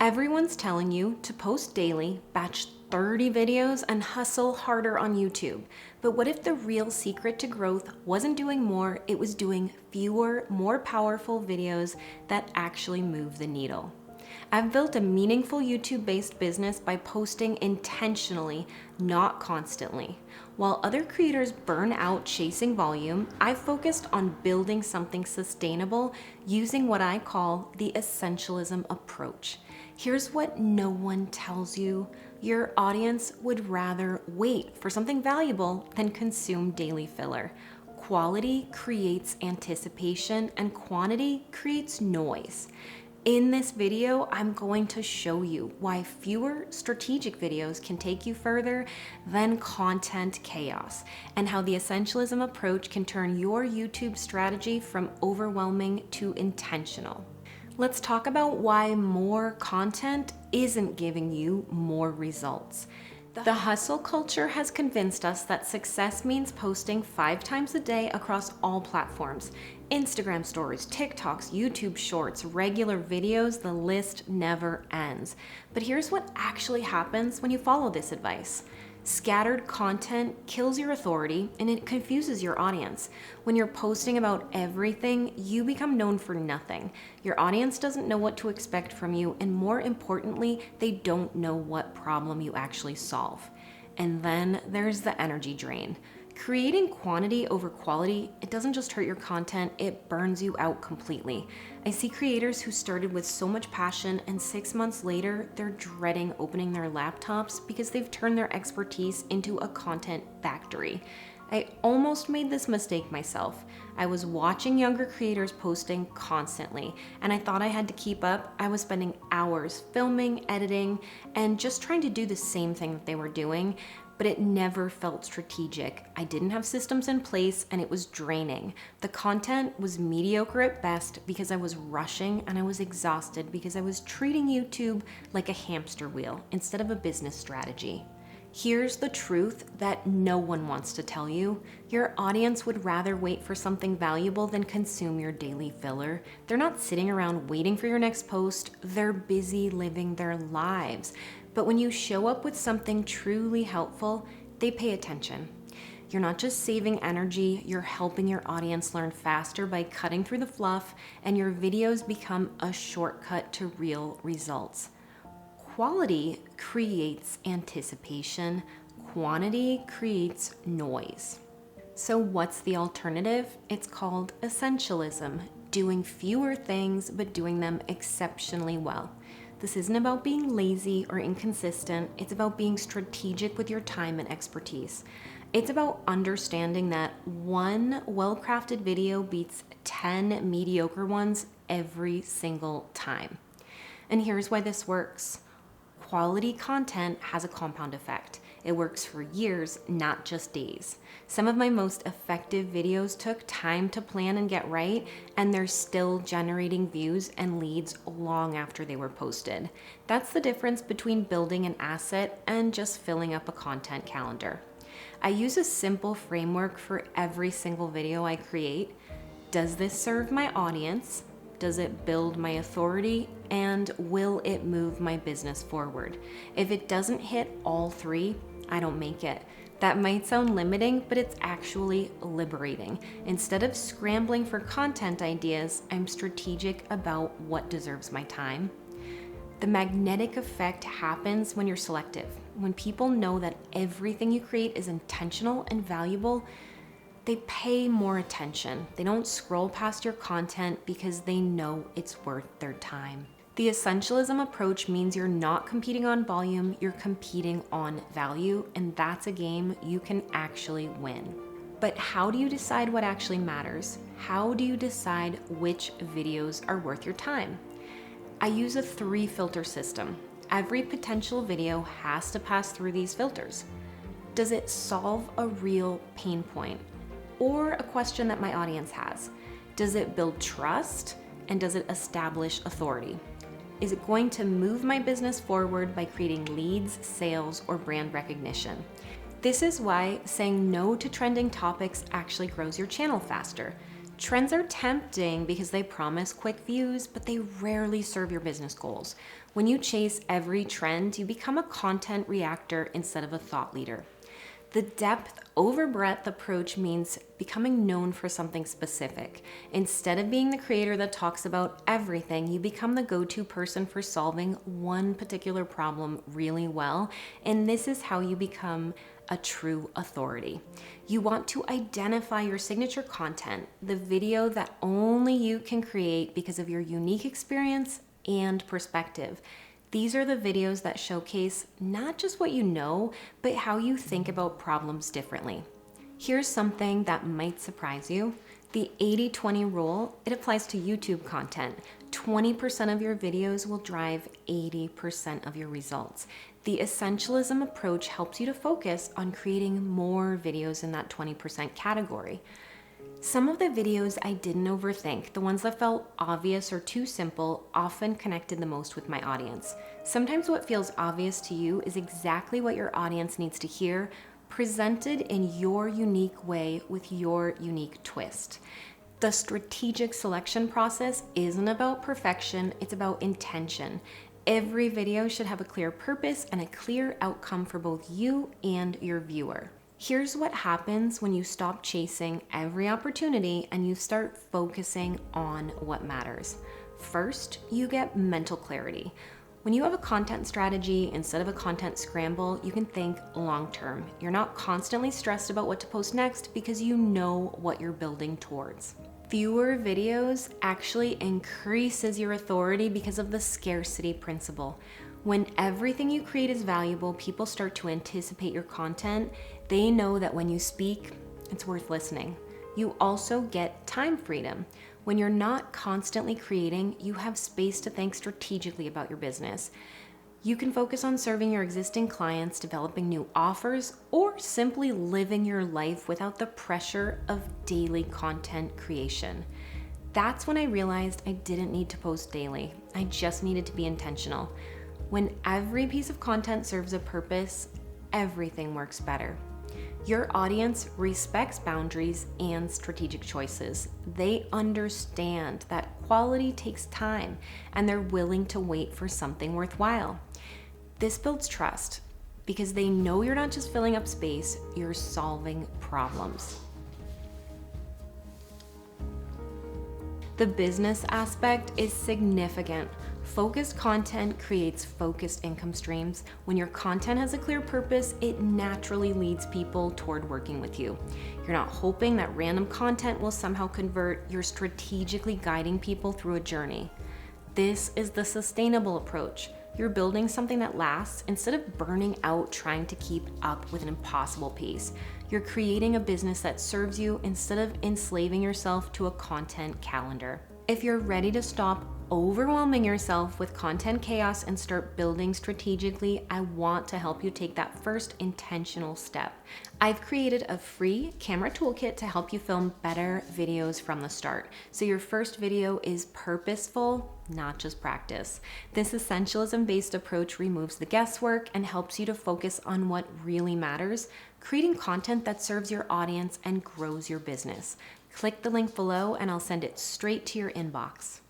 Everyone's telling you to post daily, batch 30 videos, and hustle harder on YouTube. But what if the real secret to growth wasn't doing more, it was doing fewer, more powerful videos that actually move the needle? I've built a meaningful YouTube-based business by posting intentionally, not constantly. While other creators burn out chasing volume, I've focused on building something sustainable using what I call the Essentialism approach. Here's what no one tells you. Your audience would rather wait for something valuable than consume daily filler. Quality creates anticipation and quantity creates noise. In this video, I'm going to show you why fewer strategic videos can take you further than content chaos, and how the Essentialism approach can turn your YouTube strategy from overwhelming to intentional. Let's talk about why more content isn't giving you more results. The hustle culture has convinced us that success means posting 5 times a day across all platforms. Instagram stories, TikToks, YouTube shorts, regular videos, the list never ends. But here's what actually happens when you follow this advice. Scattered content kills your authority and it confuses your audience. When you're posting about everything, you become known for nothing. Your audience doesn't know what to expect from you, and more importantly, they don't know what problem you actually solve. And then there's the energy drain. Creating quantity over quality, it doesn't just hurt your content, it burns you out completely. I see creators who started with so much passion and 6 months later, they're dreading opening their laptops because they've turned their expertise into a content factory. I almost made this mistake myself. I was watching younger creators posting constantly, and I thought I had to keep up. I was spending hours filming, editing, and just trying to do the same thing that they were doing, but it never felt strategic. I didn't have systems in place, and it was draining. The content was mediocre at best because I was rushing, and I was exhausted because I was treating YouTube like a hamster wheel instead of a business strategy. Here's the truth that no one wants to tell you. Your audience would rather wait for something valuable than consume your daily filler. They're not sitting around waiting for your next post. They're busy living their lives. But when you show up with something truly helpful, they pay attention. You're not just saving energy, you're helping your audience learn faster by cutting through the fluff, and your videos become a shortcut to real results. Quality creates anticipation, quantity creates noise. So what's the alternative? It's called essentialism, doing fewer things but doing them exceptionally well. This isn't about being lazy or inconsistent, it's about being strategic with your time and expertise. It's about understanding that one well-crafted video beats 10 mediocre ones every single time. And here's why this works. Quality content has a compound effect. It works for years, not just days. Some of my most effective videos took time to plan and get right, and they're still generating views and leads long after they were posted. That's the difference between building an asset and just filling up a content calendar. I use a simple framework for every single video I create. Does this serve my audience? Does it build my authority? And will it move my business forward? If it doesn't hit all three, I don't make it. That might sound limiting, but it's actually liberating. Instead of scrambling for content ideas, I'm strategic about what deserves my time. The magnetic effect happens when you're selective. When people know that everything you create is intentional and valuable, they pay more attention. They don't scroll past your content because they know it's worth their time. The Essentialism approach means you're not competing on volume, you're competing on value, and that's a game you can actually win. But how do you decide what actually matters? How do you decide which videos are worth your time? I use a 3-filter system. Every potential video has to pass through these filters. Does it solve a real pain point or a question that my audience has? Does it build trust, and does it establish authority? Is it going to move my business forward by creating leads, sales, or brand recognition? This is why saying no to trending topics actually grows your channel faster. Trends are tempting because they promise quick views, but they rarely serve your business goals. When you chase every trend, you become a content reactor instead of a thought leader. The depth over breadth approach means becoming known for something specific. Instead of being the creator that talks about everything, you become the go-to person for solving one particular problem really well, and this is how you become a true authority. You want to identify your signature content, the video that only you can create because of your unique experience and perspective. These are the videos that showcase not just what you know, but how you think about problems differently. Here's something that might surprise you. The 80-20 rule, it applies to YouTube content. 20% of your videos will drive 80% of your results. The essentialism approach helps you to focus on creating more videos in that 20% category. Some of the videos I didn't overthink, the ones that felt obvious or too simple, often connected the most with my audience. Sometimes what feels obvious to you is exactly what your audience needs to hear, presented in your unique way with your unique twist. The strategic selection process isn't about perfection, it's about intention. Every video should have a clear purpose and a clear outcome for both you and your viewer. Here's what happens when you stop chasing every opportunity and you start focusing on what matters. First, you get mental clarity. When you have a content strategy instead of a content scramble, you can think long-term. You're not constantly stressed about what to post next because you know what you're building towards. Fewer videos actually increases your authority because of the scarcity principle. When everything you create is valuable, people start to anticipate your content. They know that when you speak, it's worth listening. You also get time freedom. When you're not constantly creating, you have space to think strategically about your business. You can focus on serving your existing clients, developing new offers, or simply living your life without the pressure of daily content creation. That's when I realized I didn't need to post daily. I just needed to be intentional. When every piece of content serves a purpose, everything works better. Your audience respects boundaries and strategic choices. They understand that quality takes time and they're willing to wait for something worthwhile. This builds trust because they know you're not just filling up space, you're solving problems. The business aspect is significant. Focused content creates focused income streams. When your content has a clear purpose, it naturally leads people toward working with you. You're not hoping that random content will somehow convert, you're strategically guiding people through a journey. This is the sustainable approach. You're building something that lasts instead of burning out trying to keep up with an impossible pace. You're creating a business that serves you instead of enslaving yourself to a content calendar. If you're ready to stop overwhelming yourself with content chaos and start building strategically, I want to help you take that first intentional step. I've created a free camera toolkit to help you film better videos from the start. So your first video is purposeful, not just practice. This essentialism-based approach removes the guesswork and helps you to focus on what really matters, creating content that serves your audience and grows your business. Click the link below and I'll send it straight to your inbox.